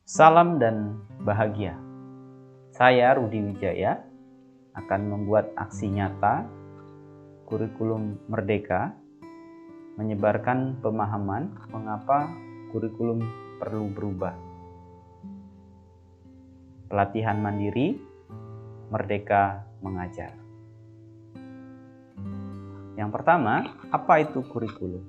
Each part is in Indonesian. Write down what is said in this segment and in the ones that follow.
Salam dan bahagia. Saya Rudi Wijaya akan membuat aksi nyata kurikulum merdeka, menyebarkan pemahaman mengapa kurikulum perlu berubah. Pelatihan mandiri, merdeka mengajar. Yang pertama, apa itu kurikulum?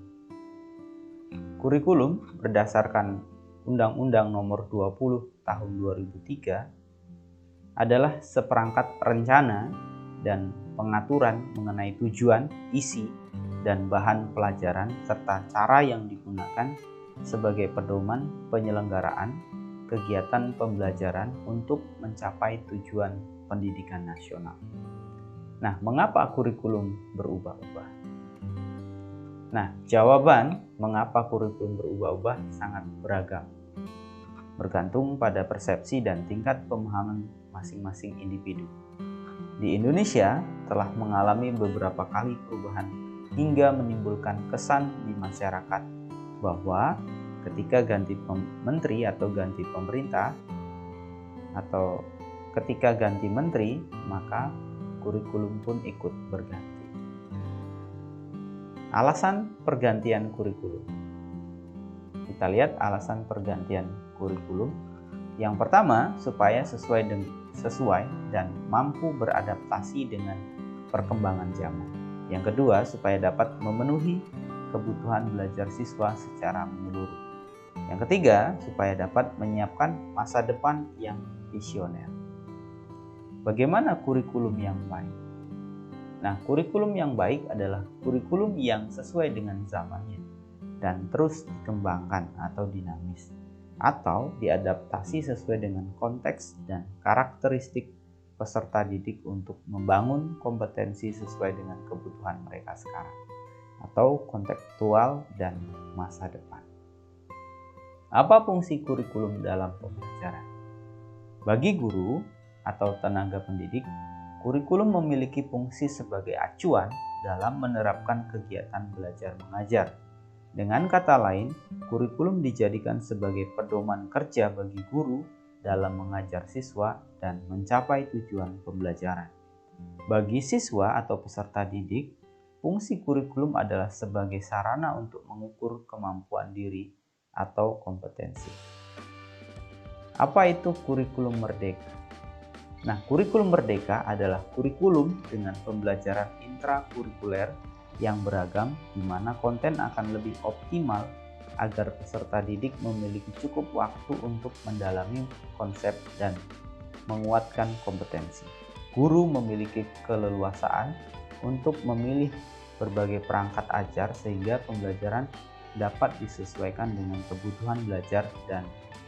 Kurikulum berdasarkan Undang-Undang Nomor 20 Tahun 2003 adalah seperangkat rencana dan pengaturan mengenai tujuan, isi, dan bahan pelajaran serta cara yang digunakan sebagai pedoman penyelenggaraan kegiatan pembelajaran untuk mencapai tujuan pendidikan nasional. Nah, mengapa kurikulum berubah-ubah? Nah, jawaban mengapa kurikulum berubah-ubah sangat beragam, bergantung pada persepsi dan tingkat pemahaman masing-masing individu. Di Indonesia telah mengalami beberapa kali perubahan hingga menimbulkan kesan di masyarakat bahwa ketika ganti menteri atau ganti pemerintah atau ketika ganti menteri, maka kurikulum pun ikut berganti. Alasan pergantian kurikulum. Kita lihat alasan pergantian kurikulum. Yang pertama, supaya sesuai dan mampu beradaptasi dengan perkembangan zaman. Yang kedua, supaya dapat memenuhi kebutuhan belajar siswa secara menyeluruh. Yang ketiga, supaya dapat menyiapkan masa depan yang visioner. Bagaimana kurikulum yang baik? Nah, kurikulum yang baik adalah kurikulum yang sesuai dengan zamannya dan terus dikembangkan atau dinamis, atau diadaptasi sesuai dengan konteks dan karakteristik peserta didik untuk membangun kompetensi sesuai dengan kebutuhan mereka sekarang, atau kontekstual dan masa depan. Apa fungsi kurikulum dalam pembelajaran? Bagi guru atau tenaga pendidik, kurikulum memiliki fungsi sebagai acuan dalam menerapkan kegiatan belajar mengajar. Dengan kata lain, kurikulum dijadikan sebagai pedoman kerja bagi guru dalam mengajar siswa dan mencapai tujuan pembelajaran. Bagi siswa atau peserta didik, fungsi kurikulum adalah sebagai sarana untuk mengukur kemampuan diri atau kompetensi. Apa itu kurikulum merdeka? Nah, kurikulum merdeka adalah kurikulum dengan pembelajaran intrakurikuler yang beragam, di mana konten akan lebih optimal agar peserta didik memiliki cukup waktu untuk mendalami konsep dan menguatkan kompetensi. Guru memiliki keleluasaan untuk memilih berbagai perangkat ajar sehingga pembelajaran dapat disesuaikan dengan kebutuhan belajar dan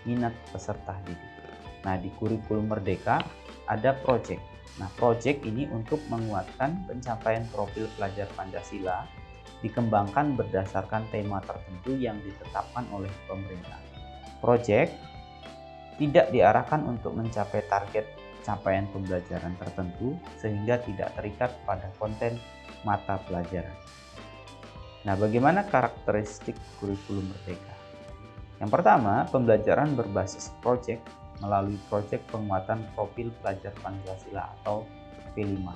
minat peserta didik. Nah, di kurikulum merdeka ada project. Nah, project ini untuk menguatkan pencapaian profil pelajar Pancasila dikembangkan berdasarkan tema tertentu yang ditetapkan oleh pemerintah. Project tidak diarahkan untuk mencapai target capaian pembelajaran tertentu sehingga tidak terikat pada konten mata pelajaran. Nah, bagaimana karakteristik kurikulum merdeka? Yang pertama, pembelajaran berbasis project melalui proyek penguatan profil pelajar Pancasila atau P5.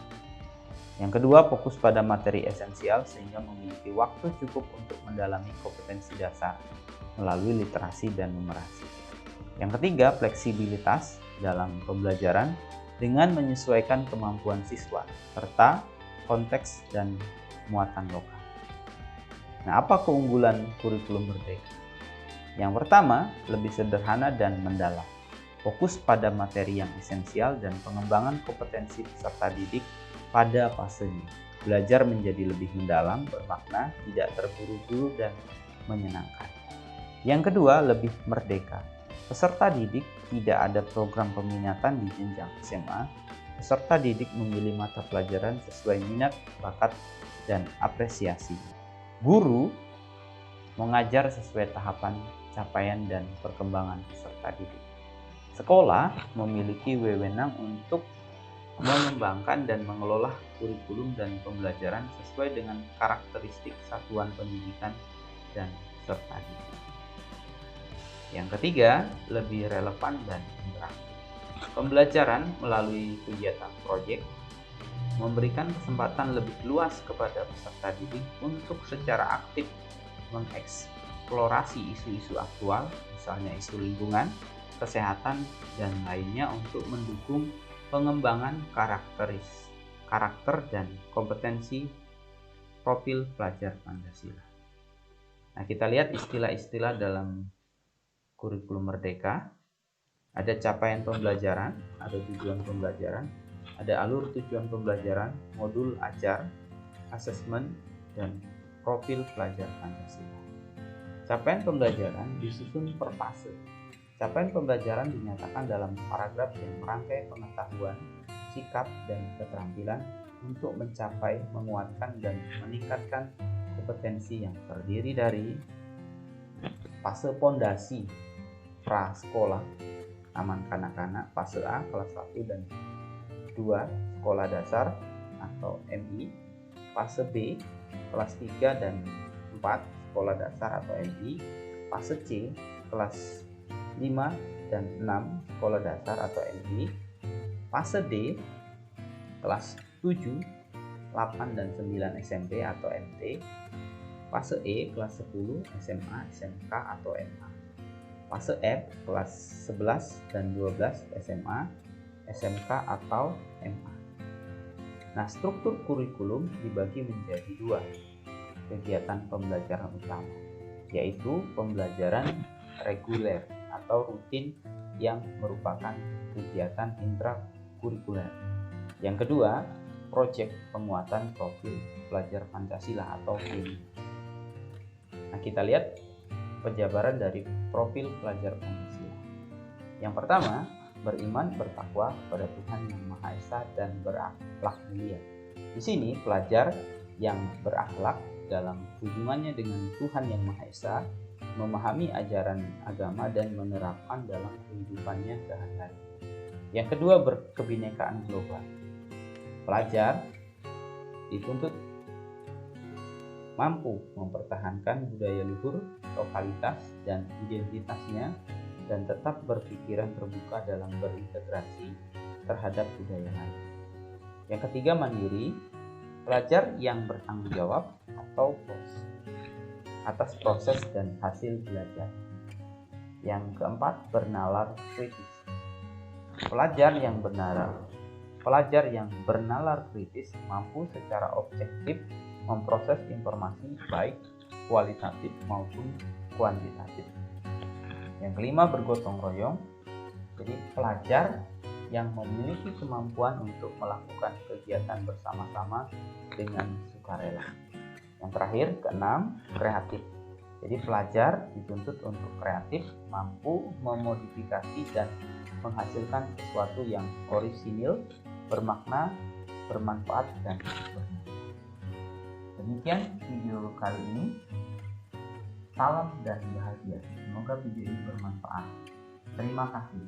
Yang kedua, fokus pada materi esensial sehingga memiliki waktu cukup untuk mendalami kompetensi dasar melalui literasi dan numerasi. Yang ketiga, fleksibilitas dalam pembelajaran dengan menyesuaikan kemampuan siswa serta konteks dan muatan lokal. Nah, apa keunggulan kurikulum merdeka? Yang pertama, lebih sederhana dan mendalam. Fokus pada materi yang esensial dan pengembangan kompetensi peserta didik pada fasenya. Belajar menjadi lebih mendalam, bermakna, tidak terburu-buru dan menyenangkan. Yang kedua, lebih merdeka. Peserta didik tidak ada program peminatan di jenjang SMA. Peserta didik memilih mata pelajaran sesuai minat, bakat, dan apresiasi. Guru mengajar sesuai tahapan capaian dan perkembangan peserta didik. Sekolah memiliki wewenang untuk mengembangkan dan mengelola kurikulum dan pembelajaran sesuai dengan karakteristik satuan pendidikan dan peserta didik. Yang ketiga, lebih relevan dan interaktif. Pembelajaran melalui kegiatan proyek memberikan kesempatan lebih luas kepada peserta didik untuk secara aktif mengeksplorasi isu-isu aktual, misalnya isu lingkungan, kesehatan, dan lainnya untuk mendukung pengembangan karakter dan kompetensi profil pelajar Pancasila. Nah, kita lihat istilah-istilah dalam kurikulum Merdeka. Ada capaian pembelajaran, ada tujuan pembelajaran, ada alur tujuan pembelajaran, modul ajar, asesmen, dan profil pelajar Pancasila. Capaian pembelajaran disusun per fase. Capaian pembelajaran dinyatakan dalam paragraf yang merangkai pengetahuan, sikap, dan keterampilan untuk mencapai, menguatkan, dan meningkatkan kompetensi yang terdiri dari fase pondasi prasekolah, taman kanak-kanak, fase A kelas 1 dan 2 sekolah dasar atau MI, fase B kelas 3 dan 4 sekolah dasar atau MI, fase C kelas 5 dan 6 sekolah dasar atau MI, fase D kelas 7, 8 dan 9 SMP atau MT, fase E kelas 10 SMA, SMK atau MA, fase F kelas 11 dan 12 SMA, SMK atau MA. Nah, struktur kurikulum dibagi menjadi dua kegiatan pembelajaran utama, yaitu pembelajaran reguler atau rutin yang merupakan kegiatan intrakurikuler. Yang kedua, proyek penguatan profil pelajar Pancasila atau PPP. Nah, kita lihat penjabaran dari profil pelajar Pancasila. Yang pertama, beriman bertakwa kepada Tuhan Yang Maha Esa dan berakhlak mulia. Di sini pelajar yang berakhlak dalam hubungannya dengan Tuhan Yang Maha Esa, memahami ajaran agama dan menerapkan dalam kehidupannya sehari-hari. Yang kedua, berkebinekaan global. Pelajar dituntut mampu mempertahankan budaya luhur, lokalitas, dan identitasnya, dan tetap berpikiran terbuka dalam berintegrasi terhadap budaya lain. Yang ketiga, mandiri. Pelajar yang bertanggung jawab atau atas proses dan hasil belajar. Yang keempat, bernalar kritis. Pelajar yang bernalar kritis mampu secara objektif memproses informasi baik kualitatif maupun kuantitatif. Yang kelima, bergotong royong. Jadi pelajar yang memiliki kemampuan untuk melakukan kegiatan bersama-sama dengan sukarela. Yang terakhir, keenam, kreatif. Jadi pelajar dituntut untuk kreatif, mampu memodifikasi dan menghasilkan sesuatu yang orisinil, bermakna, bermanfaat, dan bermanfaat. Demikian video kali ini. Salam dan bahagia. Semoga video ini bermanfaat. Terima kasih.